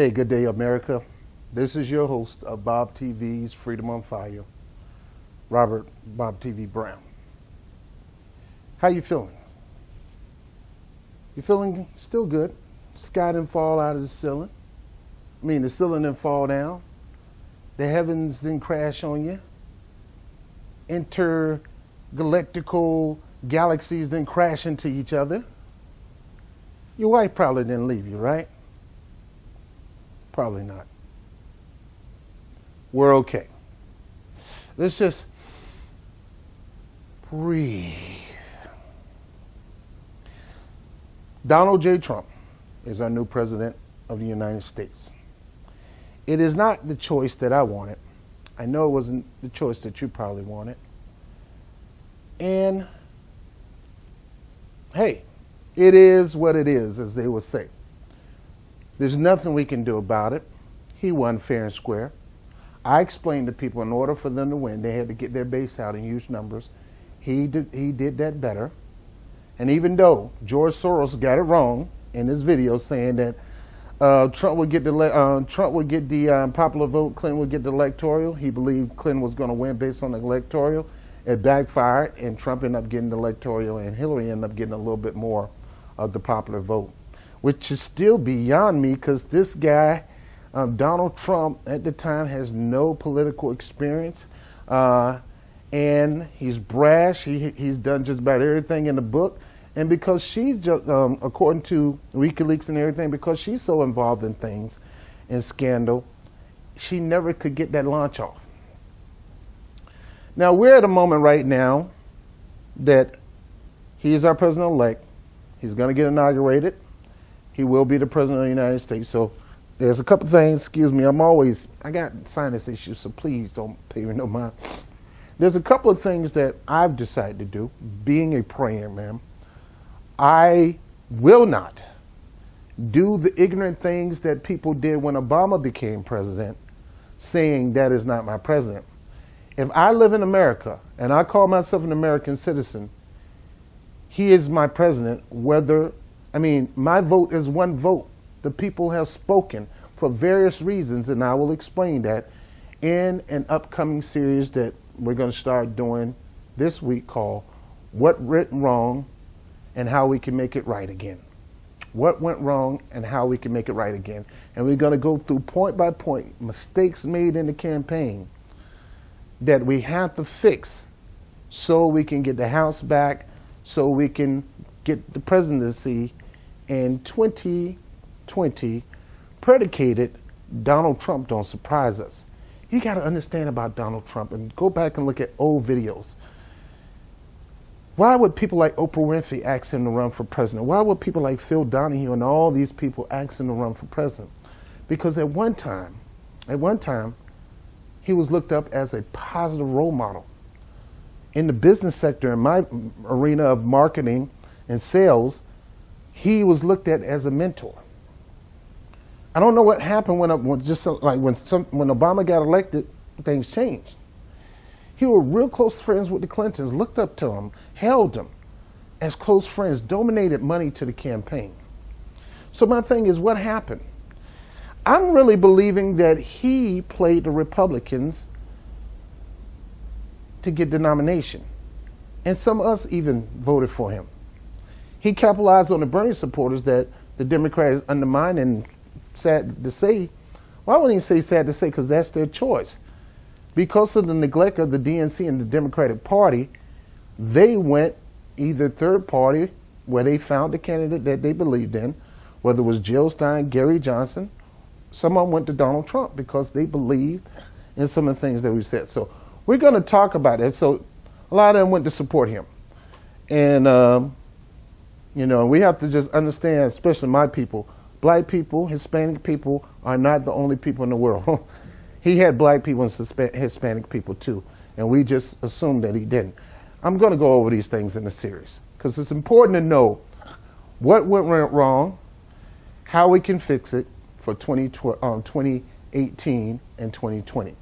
Hey, good day, America. This is your host of Bob TV's Freedom on Fire, Robert Bob TV Brown. How you feeling? You feeling still good? Sky didn't fall out of the ceiling. The ceiling didn't fall down. The heavens didn't crash on you. Intergalactical galaxies didn't crash into each other. Your wife probably didn't leave you, right? Probably not. We're okay. Let's just breathe. Donald J. Trump is our new president of the United States. It is not the choice that I wanted. I know it wasn't the choice that you probably wanted. And hey, it is what it is, as they would say. There's nothing we can do about it. He won fair and square. I explained to people in order for them to win, they had to get their base out in huge numbers. He did that better. And even though George Soros got it wrong in his video saying that Trump would get the popular vote, Clinton would get the electoral, he believed Clinton was going to win based on the electoral. It backfired, and Trump ended up getting the electoral, and Hillary ended up getting a little bit more of the popular vote, which is still beyond me because this guy, Donald Trump, at the time has no political experience, and he's brash. He's done just about everything in the book. And because she's just, according to WikiLeaks and everything, because she's so involved in things, in scandal, she never could get that launch off. Now, we're at a moment right now that he is our president-elect. He's going to get inaugurated. He will be the president of the United States. So there's a couple things, excuse me, I got sinus issues, so please don't pay me no mind. There's a couple of things that I've decided to do, being a prayer man. I will not do the ignorant things that people did when Obama became president, saying that is not my president. If I live in America and I call myself an American citizen, he is my president, my vote is one vote. The people have spoken for various reasons, and I will explain that in an upcoming series that we're going to start doing this week called What Went Wrong and How We Can Make It Right Again. What went wrong and how we can make it right again. And we're going to go through point by point mistakes made in the campaign that we have to fix so we can get the House back, so we can get the presidency in 2020 predicated Donald Trump don't surprise us. You got to understand about Donald Trump and go back and look at old videos. Why would people like Oprah Winfrey ask him to run for president? Why would people like Phil Donahue and all these people ask him to run for president? Because at one time, he was looked up as a positive role model. In the business sector, in my arena of marketing and sales, he was looked at as a mentor. I don't know what happened when Obama got elected, things changed. He was real close friends with the Clintons, looked up to him, held him as close friends, donated money to the campaign. So my thing is, what happened? I'm really believing that he played the Republicans to get the nomination. And some of us even voted for him. He capitalized on the Bernie supporters that the Democrats undermined, and sad to say, well, I wouldn't even say sad to say because that's their choice. Because of the neglect of the DNC and the Democratic Party, they went either third party, where they found the candidate that they believed in, whether it was Jill Stein, Gary Johnson. Some of them went to Donald Trump because they believed in some of the things that we said. So we're going to talk about it. So a lot of them went to support him. And, we have to just understand, especially my people, black people, Hispanic people are not the only people in the world. He had black people and Hispanic people too, and we just assumed that he didn't. I'm going to go over these things in the series because it's important to know what went wrong, how we can fix it for 2018 and 2020.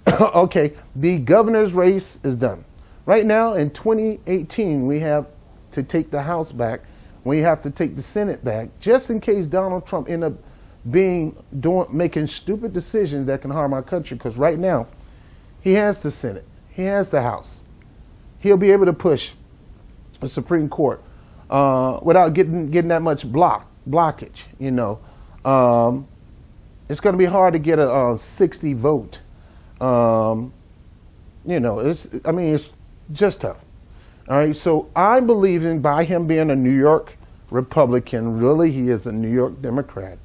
Okay, the governor's race is done. Right now in 2018, we have to take the House back. We have to take the Senate back, just in case Donald Trump end up making stupid decisions that can harm our country. Because right now, he has the Senate, he has the House. He'll be able to push the Supreme Court without getting that much blockage. It's going to be hard to get a 60 vote. It's just tough. All right, so I'm believing by him being a New York Republican, really he is a New York Democrat,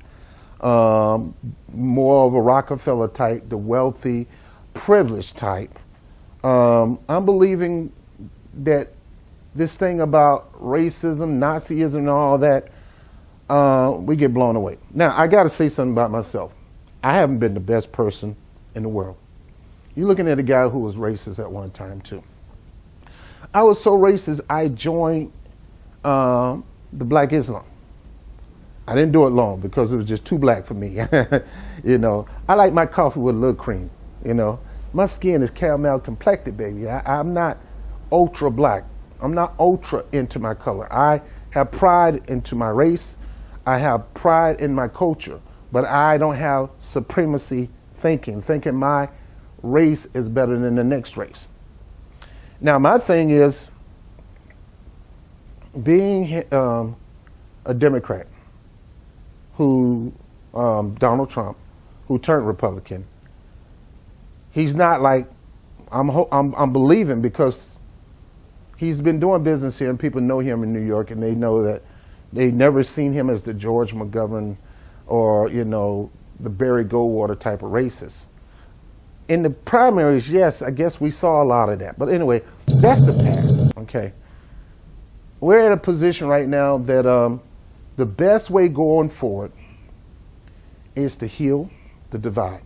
more of a Rockefeller type, the wealthy, privileged type. I'm believing that this thing about racism, Nazism, and all that, we get blown away. Now, I got to say something about myself. I haven't been the best person in the world. You're looking at a guy who was racist at one time, too. I was so racist, I joined the Black Islam. I didn't do it long because it was just too black for me. I like my coffee with a little cream. My skin is caramel complected, baby. I'm not ultra black. I'm not ultra into my color. I have pride into my race. I have pride in my culture, but I don't have supremacy thinking my race is better than the next race. Now, my thing is being a Democrat who, Donald Trump, who turned Republican. He's not like, I'm believing because he's been doing business here and people know him in New York and they know that they've never seen him as the George McGovern or, the Barry Goldwater type of racist. In the primaries, yes, I guess we saw a lot of that. But anyway, that's the past, okay? We're in a position right now that the best way going forward is to heal the divide.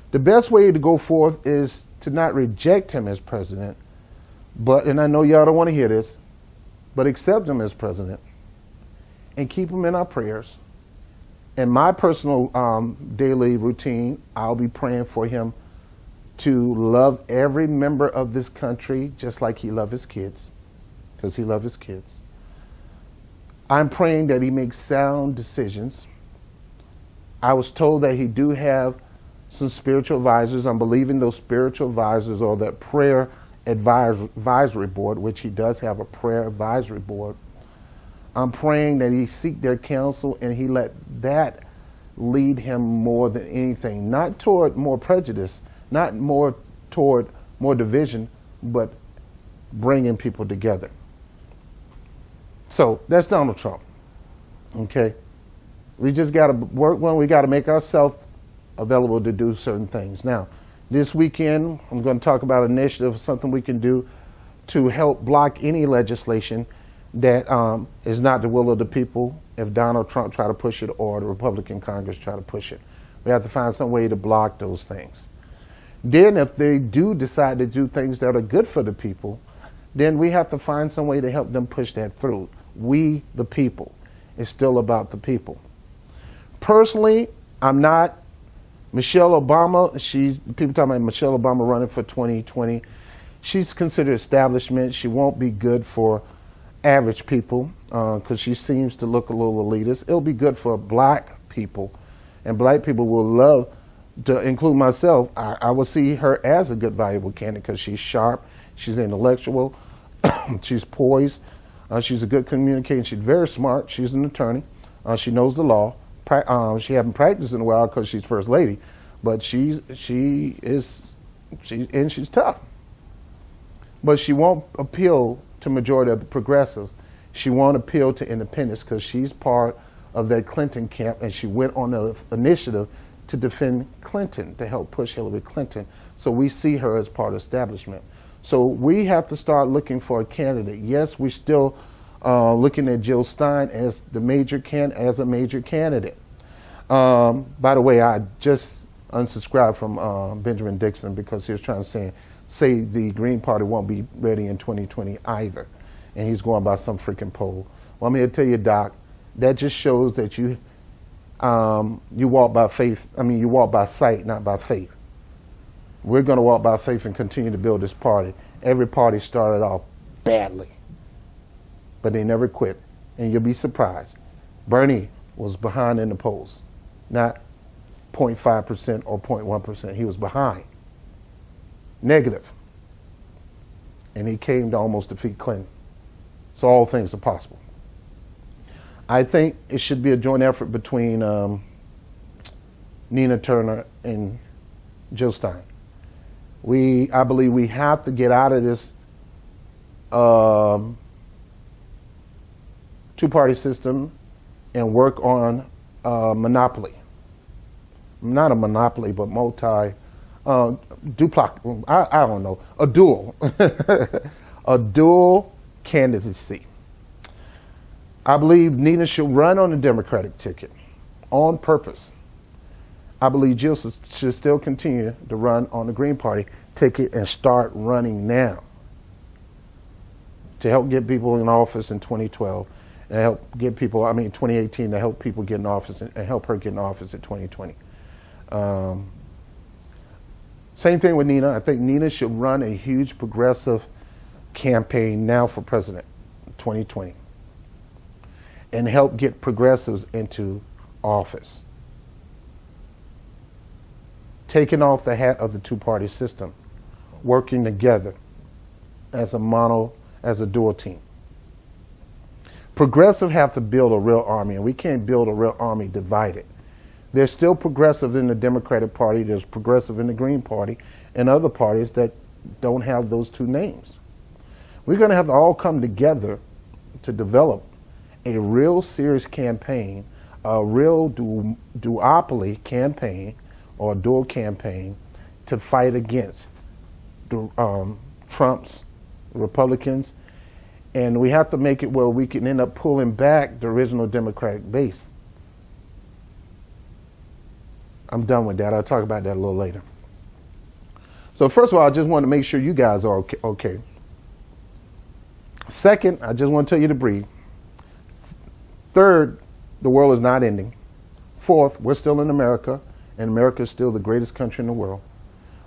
The best way to go forth is to not reject him as president, and I know y'all don't want to hear this, but accept him as president and keep him in our prayers. In my personal daily routine, I'll be praying for him to love every member of this country just like he loves his kids, because he loves his kids. I'm praying that he makes sound decisions. I was told that he do have some spiritual advisors. I'm believing those spiritual advisors or that prayer advisory board, which he does have a prayer advisory board. I'm praying that he seek their counsel and he let that lead him more than anything, not toward more prejudice, not more toward more division, but bringing people together. So that's Donald Trump, okay? We just got to work we got to make ourselves available to do certain things. Now, this weekend, I'm going to talk about an initiative, something we can do to help block any legislation that is not the will of the people if Donald Trump try to push it or the Republican Congress try to push it. We have to find some way to block those things. Then if they do decide to do things that are good for the people, then we have to find some way to help them push that through. We, the people. It's still about the people. Personally, I'm not Michelle Obama. People talking about Michelle Obama running for 2020. She's considered establishment. She won't be good for average people because she seems to look a little elitist. It'll be good for black people, and black people will love to include myself. I will see her as a good, valuable candidate because she's sharp, she's intellectual, she's poised, she's a good communicator, she's very smart, she's an attorney, she knows the law. She hasn't practiced in a while because she's first lady, but she's tough. But she won't appeal to majority of the progressives. She won't appeal to independents because she's part of that Clinton camp, and she went on the initiative to defend Clinton, to help push Hillary Clinton. So we see her as part of establishment. So we have to start looking for a candidate. Yes, we're still looking at Jill Stein as a major candidate. By the way, I just unsubscribed from Benjamin Dixon because he was trying to say the Green Party won't be ready in 2020 either. And he's going by some freaking poll. Well, I'm here to tell you, Doc, that just shows that you walk by faith. You walk by sight, not by faith. We're going to walk by faith and continue to build this party. Every party started off badly, but they never quit. And you'll be surprised. Bernie was behind in the polls. not 0.5% or 0.1%. He was behind, negative. And he came to almost defeat Clinton. So all things are possible. I think it should be a joint effort between Nina Turner and Jill Stein. I believe we have to get out of this two-party system and work on monopoly. Not a monopoly, but duplex. I don't know, a dual, a dual candidacy. I believe Nina should run on the Democratic ticket on purpose. I believe Jill should still continue to run on the Green Party ticket and start running now to help get people in office in 2012 and help get people, 2018, to help people get in office and help her get in office in 2020. Same thing with Nina. I think Nina should run a huge progressive campaign now for president in 2020 and help get progressives into office. Taking off the hat of the two-party system, working together as a dual team. Progressives have to build a real army, and we can't build a real army divided. There's still progressive in the Democratic Party, there's progressive in the Green Party, and other parties that don't have those two names. We're going to have to all come together to develop a real serious campaign, a real duopoly campaign, or a dual campaign to fight against Trump's Republicans. And we have to make it where we can end up pulling back the original Democratic base. I'm done with that. I'll talk about that a little later. So first of all, I just want to make sure you guys are okay. Second, I just want to tell you to breathe. Third, the world is not ending. Fourth, we're still in America, and America is still the greatest country in the world.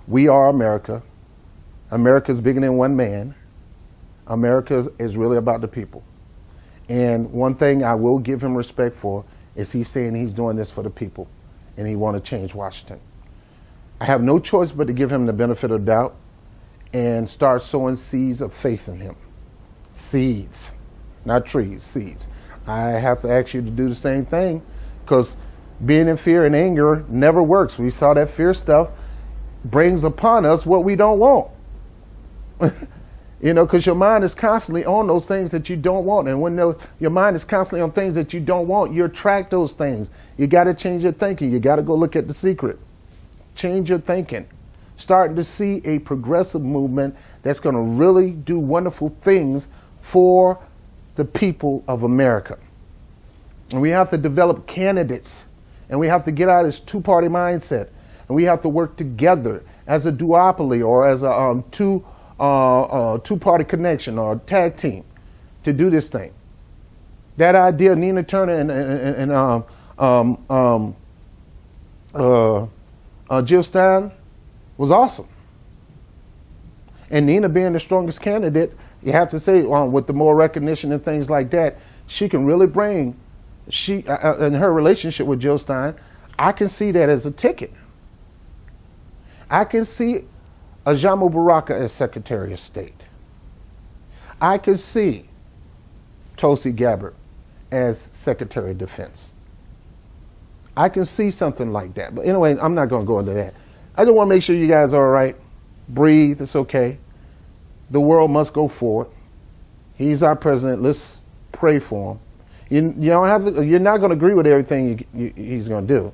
We are America. America is bigger than one man. America is really about the people. And one thing I will give him respect for is he's saying he's doing this for the people, and he want to change Washington. I have no choice but to give him the benefit of doubt and start sowing seeds of faith in him. Seeds, not trees, seeds. I have to ask you to do the same thing, because being in fear and anger never works. We saw that fear stuff brings upon us what we don't want. Because your mind is constantly on those things that you don't want. And when your mind is constantly on things that you don't want, you attract those things. You got to change your thinking. You got to go look at The Secret. Change your thinking. Starting to see a progressive movement that's going to really do wonderful things for the people of America. And we have to develop candidates. And we have to get out of this two-party mindset. And we have to work together as a duopoly or as a two-party connection or tag team to do this thing. That idea, Nina Turner and Jill Stein, was awesome. And Nina being the strongest candidate, you have to say, with the more recognition and things like that, she can really bring, in her relationship with Jill Stein, I can see that as a ticket. I can see Ajamo Baraka as Secretary of State. I can see Tulsi Gabbard as Secretary of Defense. I can see something like that. But anyway, I'm not going to go into that. I just want to make sure you guys are all right. Breathe. It's okay. The world must go forward. He's our president. Let's pray for him. You don't have to, you're not going to agree with everything he's going to do,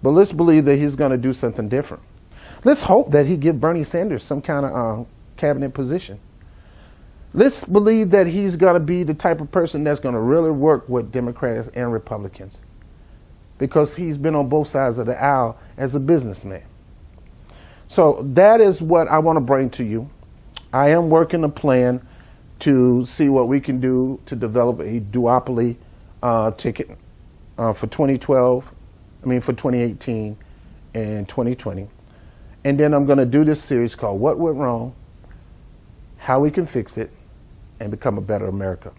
but let's believe that he's going to do something different. Let's hope that he give Bernie Sanders some kind of cabinet position. Let's believe that he's going to be the type of person that's going to really work with Democrats and Republicans, because he's been on both sides of the aisle as a businessman. So that is what I want to bring to you. I am working a plan to see what we can do to develop a duopoly ticket for 2018 and 2020. And then I'm going to do this series called What Went Wrong, How We Can Fix It, and Become a Better America.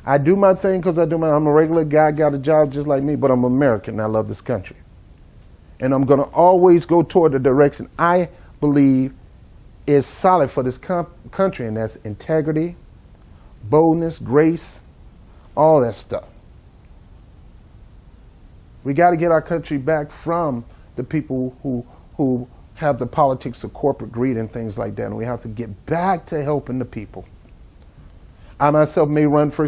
I do my thing because I'm a regular guy, got a job just like me, but I'm American and I love this country. And I'm going to always go toward the direction I believe is solid for this country, and that's integrity, boldness, grace, all that stuff. We got to get our country back from the people who have the politics of corporate greed and things like that, and we have to get back to helping the people. I myself may run for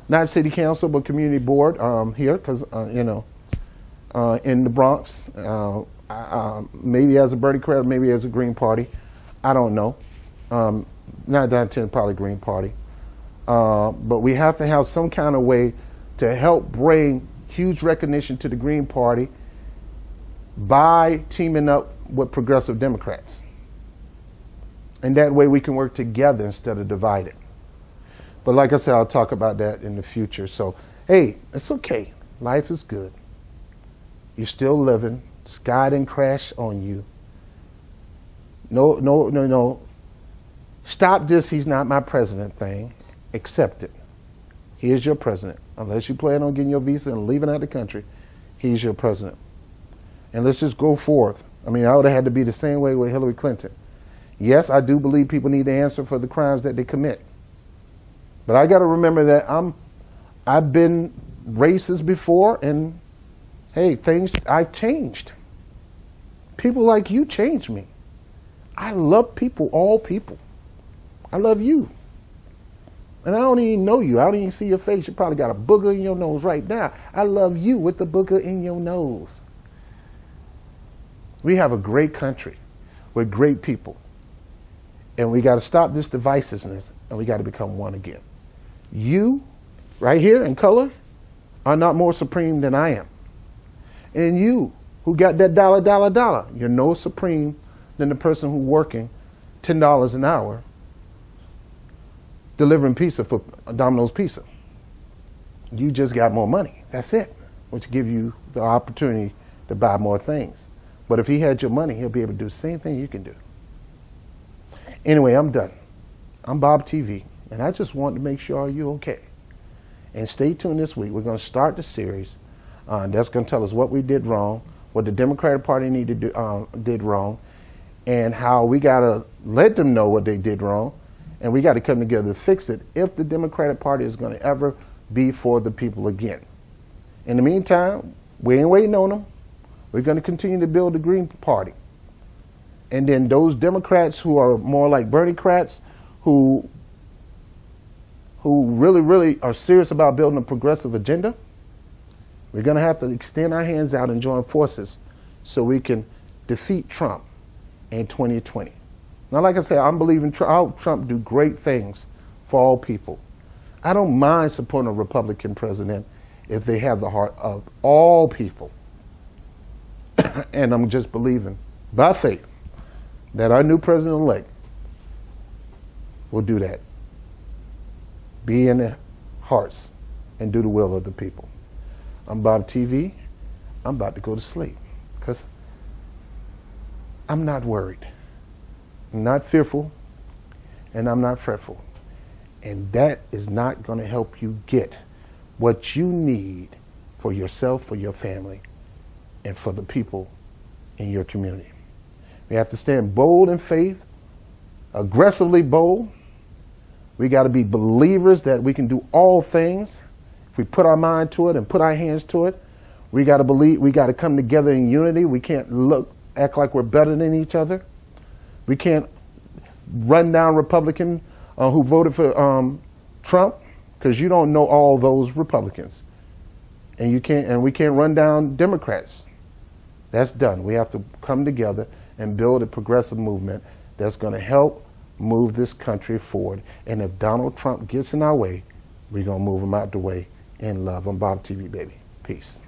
not city council but community board here because in the Bronx, maybe as a Bernie crowd, maybe as a Green Party. I don't know. 9 out of 10 probably Green Party. But we have to have some kind of way to help bring huge recognition to the Green Party by teaming up with progressive Democrats. And that way we can work together instead of divided. But like I said, I'll talk about that in the future. So, hey, it's okay. Life is good. You're still living. Sky didn't crash on you. No. Stop this "he's not my president" thing. Accept it. He is your president. Unless you plan on getting your visa and leaving out the country, he's your president. And let's just go forth. I mean, I would have had to be the same way with Hillary Clinton. Yes, I do believe people need to answer for the crimes that they commit. But I got to remember that I've been racist before, and hey, I've changed. People like you changed me. I love people, all people. I love you. And I don't even know you. I don't even see your face. You probably got a booger in your nose right now. I love you with the booger in your nose. We have a great country with great people. And we got to stop this divisiveness, and we got to become one again. You, right here in color, are not more supreme than I am. And you, who got that dollar, you're no supreme than the person who's working $10 an hour delivering pizza for Domino's Pizza. You just got more money. That's it, which gives you the opportunity to buy more things. But if he had your money, he'll be able to do the same thing you can do. Anyway, I'm done. I'm Bob TV, and I just wanted to make sure you're okay. And stay tuned this week. We're going to start the series that's going to tell us what we did wrong, what the Democratic Party did wrong, and how we got to let them know what they did wrong, and we got to come together to fix it if the Democratic Party is going to ever be for the people again. In the meantime, we ain't waiting on them. We're going to continue to build the Green Party. And then those Democrats who are more like Bernie-crats, who really are serious about building a progressive agenda, we're going to have to extend our hands out and join forces so we can defeat Trump in 2020. Now, like I said, I'm believing Trump do great things for all people. I don't mind supporting a Republican president if they have the heart of all people. And I'm just believing, by faith, that our new president-elect will do that. Be in their hearts and do the will of the people. I'm Bob TV. I'm about to go to sleep because I'm not worried. I'm not fearful, and I'm not fretful. And that is not going to help you get what you need for yourself, for your family, and for the people in your community. We have to stand bold in faith, aggressively bold. We got to be believers that we can do all things. If we put our mind to it and put our hands to it, we got to believe, we got to come together in unity. We can't act like we're better than each other. We can't run down Republican who voted for Trump, because you don't know all those Republicans. And we can't run down Democrats. That's done. We have to come together and build a progressive movement that's going to help move this country forward. And if Donald Trump gets in our way, we're going to move him out the way in love. I'm Bob TV, baby. Peace.